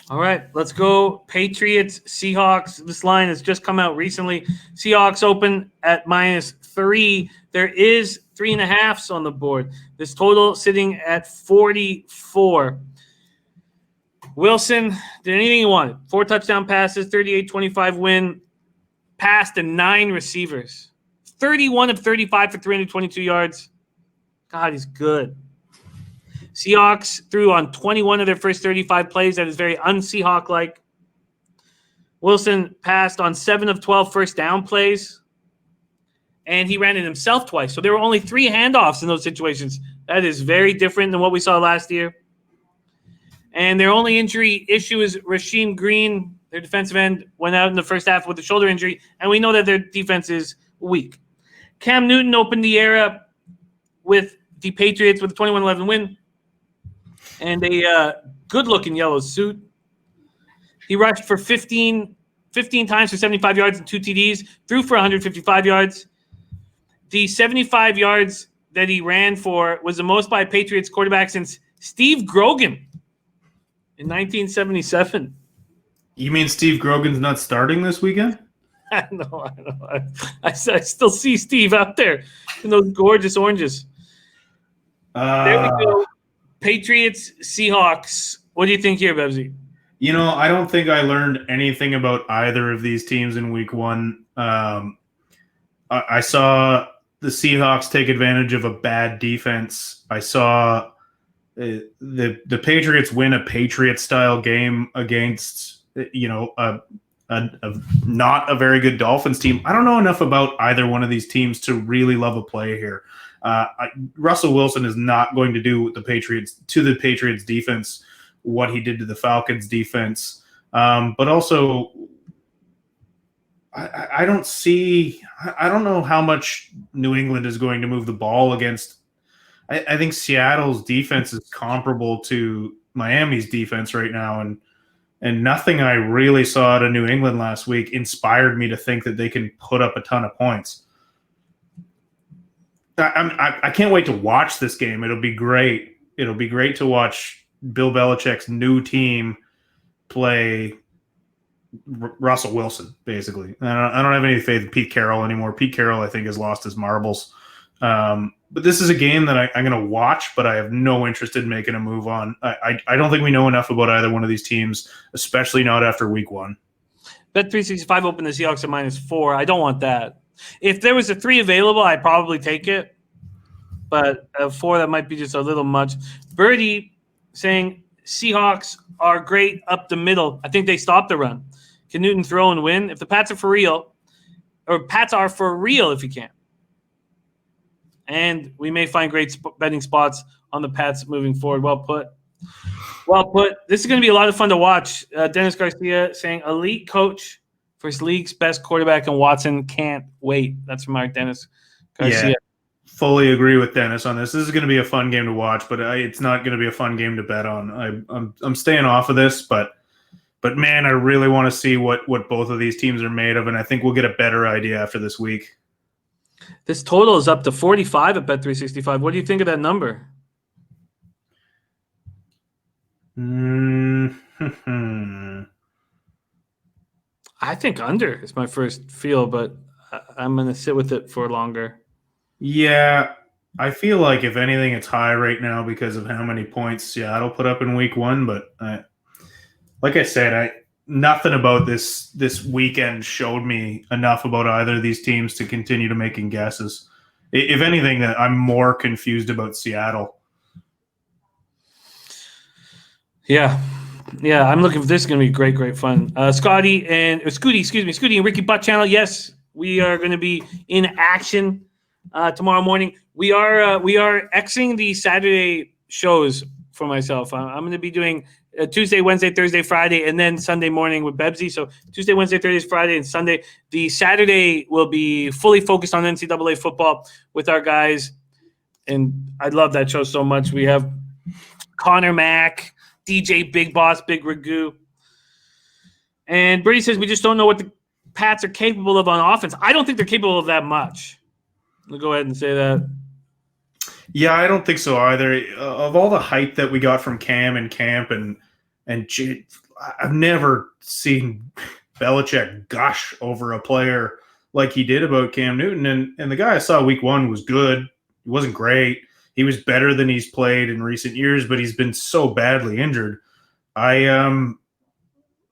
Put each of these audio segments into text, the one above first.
All right, let's go. Patriots, Seahawks. This line has just come out recently. Seahawks open at -3. There is 3.5s on the board. This total sitting at 44. Wilson did anything he wanted. 4 touchdown passes, 38-25 win, passed to 9 receivers. 31 of 35 for 322 yards. God, he's good. Seahawks threw on 21 of their first 35 plays. That is very un-Seahawk-like. Wilson passed on 7 of 12 first down plays, and he ran it himself twice. So there were only 3 handoffs in those situations. That is very different than what we saw last year. And their only injury issue is Rasheem Green. Their defensive end went out in the first half with a shoulder injury, and we know that their defense is weak. Cam Newton opened the era with the Patriots with a 21-11 win and a good-looking yellow suit. He rushed for 15 times for 75 yards and 2 TDs, threw for 155 yards. The 75 yards that he ran for was the most by a Patriots quarterback since Steve Grogan in 1977. You mean Steve Grogan's not starting this weekend? I know. I still see Steve out there in those gorgeous oranges. There we go. Patriots, Seahawks. What do you think here, Bebsy? You know, I don't think I learned anything about either of these teams in week 1. I saw the Seahawks take advantage of a bad defense. I saw the Patriots win a Patriot-style game against, a not a very good Dolphins team. I don't know enough about either one of these teams to really love a play here. Russell Wilson is not going to do the Patriots defense what he did to the Falcons defense. But also, I don't know how much New England is going to move the ball against. I think Seattle's defense is comparable to Miami's defense right now, and nothing I really saw out of New England last week inspired me to think that they can put up a ton of points. I can't wait to watch this game. It'll be great. It'll be great to watch Bill Belichick's new team play Russell Wilson, basically. I don't have any faith in Pete Carroll anymore. Pete Carroll, I think, has lost his marbles. But this is a game that I'm going to watch, but I have no interest in making a move on. I don't think we know enough about either one of these teams, especially not after week 1. Bet365 opened the Seahawks at -4. I don't want that. If there was a 3 available, I'd probably take it. But a 4, that might be just a little much. Birdie saying Seahawks are great up the middle. I think they stopped the run. Can Newton throw and win? If the Pats are for real, or Pats are for real if you can. And we may find great betting spots on the Pats moving forward. Well put. Well put. This is going to be a lot of fun to watch. Dennis Garcia saying elite coach for his league's best quarterback, and Watson can't wait. That's from our Dennis Garcia. Yeah, fully agree with Dennis on this. This is going to be a fun game to watch, but it's not going to be a fun game to bet on. I'm staying off of this, but man, I really want to see what both of these teams are made of, and I think we'll get a better idea after this week. This total is up to 45 at Bet365. What do you think of that number? I think under is my first feel, but I'm going to sit with it for longer. Yeah, I feel like if anything, it's high right now because of how many points Seattle put up in week 1. But like I said, nothing about this weekend showed me enough about either of these teams to continue to making guesses. If anything, I'm more confused about Seattle. Yeah, I'm looking for this. Is going to be great fun. Scooty and Ricky Butt channel. Yes, we are going to be in action tomorrow morning. We are Xing the Saturday shows for myself. I'm going to be doing Tuesday, Wednesday, Thursday, Friday, and then Sunday morning with Bebsy. So Tuesday, Wednesday, Thursday, Friday, and Sunday. The Saturday will be fully focused on NCAA football with our guys, and I love that show so much. We have Connor Mack, DJ Big Boss, Big Ragu. And Brady says we just don't know what the Pats are capable of on offense. I don't think they're capable of that much. I'll go ahead and say that. Yeah, I don't think so either. Of all the hype that we got from Cam and camp and And I've never seen Belichick gush over a player like he did about Cam Newton. And the guy I saw week 1 was good. He wasn't great. He was better than he's played in recent years, but he's been so badly injured. I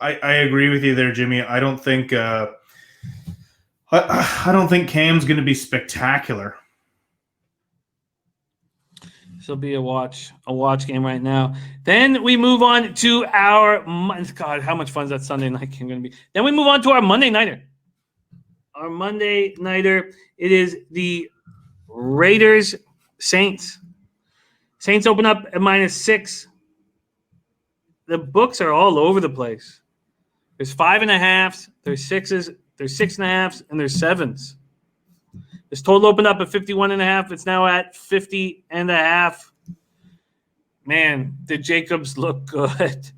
agree with you there, Jimmy. I don't think Cam's going to be spectacular. This will be a watch game right now. Then we move on to our God. How much fun is that Sunday night game going to be? Then we move on to our Monday nighter. Our Monday nighter. It is the Raiders Saints. Saints open up at -6. The books are all over the place. There's 5.5s, there's 6s, there's 6.5s, and there's 7s. This total opened up at 51.5. It's now at 50.5. Man, did Jacobs look good?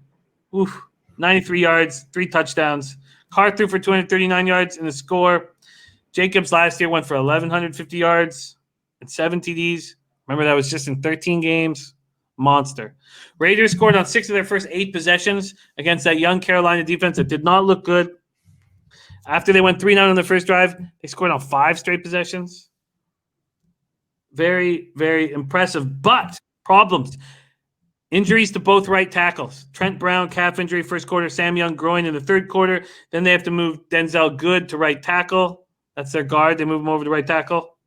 Oof. 93 yards, 3 touchdowns. Carr threw for 239 yards in the score. Jacobs last year went for 1,150 yards and 7 TDs. Remember, that was just in 13 games. Monster. Raiders scored on 6 of their first 8 possessions against that young Carolina defense that did not look good. After they went 3-0 on the first drive, they scored on 5 straight possessions. Very, very impressive, but problems. Injuries to both right tackles. Trent Brown, calf injury, first quarter. Sam Young, groin in the third quarter. Then they have to move Denzel Good to right tackle. That's their guard. They move him over to right tackle.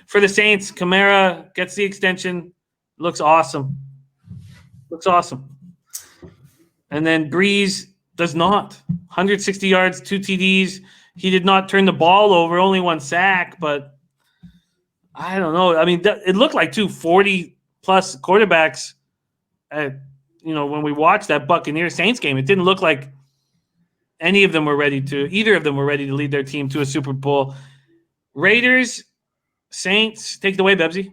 For the Saints, Kamara gets the extension. Looks awesome. And then Breeze does not. 160 yards, 2 TDs. He did not turn the ball over, only 1 sack, but I don't know. I mean, it looked like 2 40-plus quarterbacks when we watched that Buccaneers Saints game. It didn't look like either of them were ready to lead their team to a Super Bowl. Raiders, Saints, take it away, Bebsy.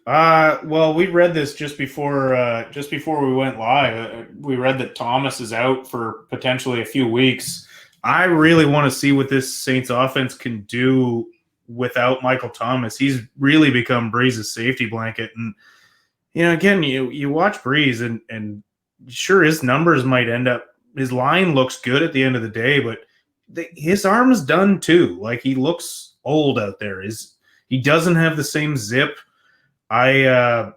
Well, we read this just before we went live. We read that Thomas is out for potentially a few weeks. I really want to see what this Saints offense can do without Michael Thomas. He's really become Breeze's safety blanket. And, again, you watch Breeze and sure, his numbers might end up – his line looks good at the end of the day, but his arm is done too. Like, he looks old out there. He doesn't have the same zip. I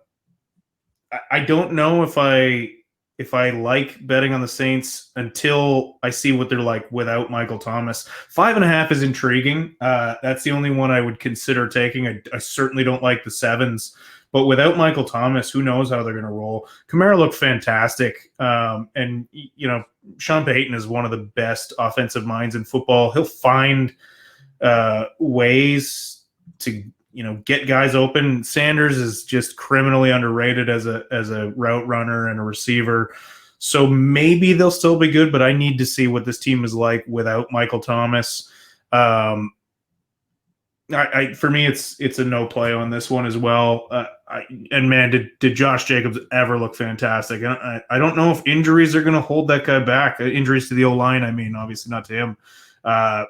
don't know if I like betting on the Saints until I see what they're like without Michael Thomas. 5.5 is intriguing. That's the only one I would consider taking. I certainly don't like the 7s, but without Michael Thomas, who knows how they're going to roll. Kamara looked fantastic. And Sean Payton is one of the best offensive minds in football. He'll find ways to get guys open. Sanders is just criminally underrated as a route runner and a receiver. So maybe they'll still be good, but I need to see what this team is like without Michael Thomas. For me, it's a no play on this one as well. Did Josh Jacobs ever look fantastic? I don't know if injuries are going to hold that guy back. Injuries to the O-line, obviously not to him.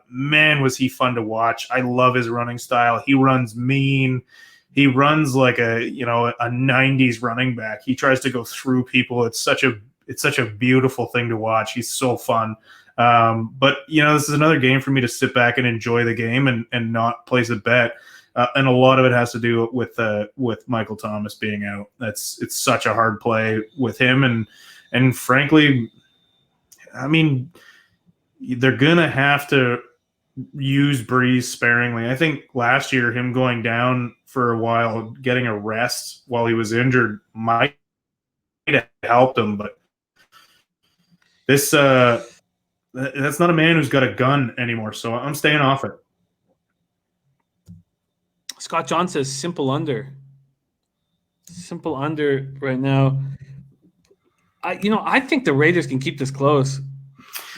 Man, was he fun to watch. I love his running style. He runs mean. He runs like a 90s running back. He tries to go through people. It's such a beautiful thing to watch. He's so fun. But this is another game for me to sit back and enjoy the game and not place a bet. And a lot of it has to do with Michael Thomas being out. It's such a hard play with him. And frankly, they're going to have to use Breeze sparingly. I think last year him going down for a while, getting a rest while he was injured might have helped him. But that's not a man who's got a gun anymore, so I'm staying off it. Scott John says simple under. Simple under right now. I think the Raiders can keep this close.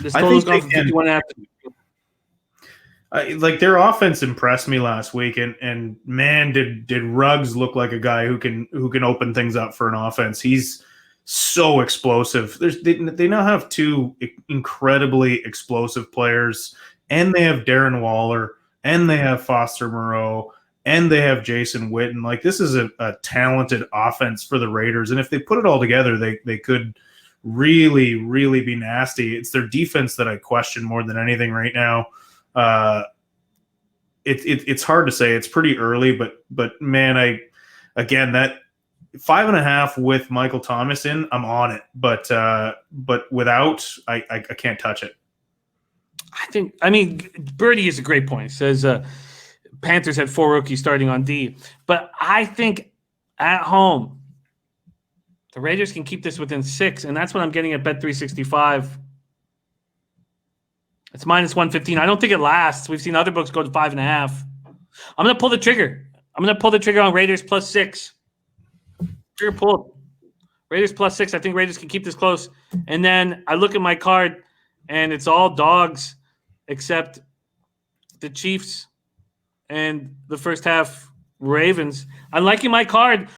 This total's gone for 51.5. Their offense impressed me last week, and man, did Ruggs look like a guy who can open things up for an offense. He's so explosive. They now have 2 incredibly explosive players, and they have Darren Waller, and they have Foster Moreau, and they have Jason Witten. Like, this is a talented offense for the Raiders, and if they put it all together, they could really, really be nasty. It's their defense that I question more than anything right now. It's hard to say. It's pretty early, but man, that 5.5 with Michael Thomas in, I'm on it. But without, I can't touch it. I mean, Birdie is a great point. He says Panthers had 4 rookies starting on D. But I think at home, the Raiders can keep this within 6, and that's what I'm getting at Bet365. It's -115. I don't think it lasts. We've seen other books go to 5.5. I'm going to pull the trigger. I'm going to pull the trigger on Raiders +6. Trigger pulled. Raiders +6. I think Raiders can keep this close. And then I look at my card, and it's all dogs except the Chiefs and the first half Ravens. I'm liking my card.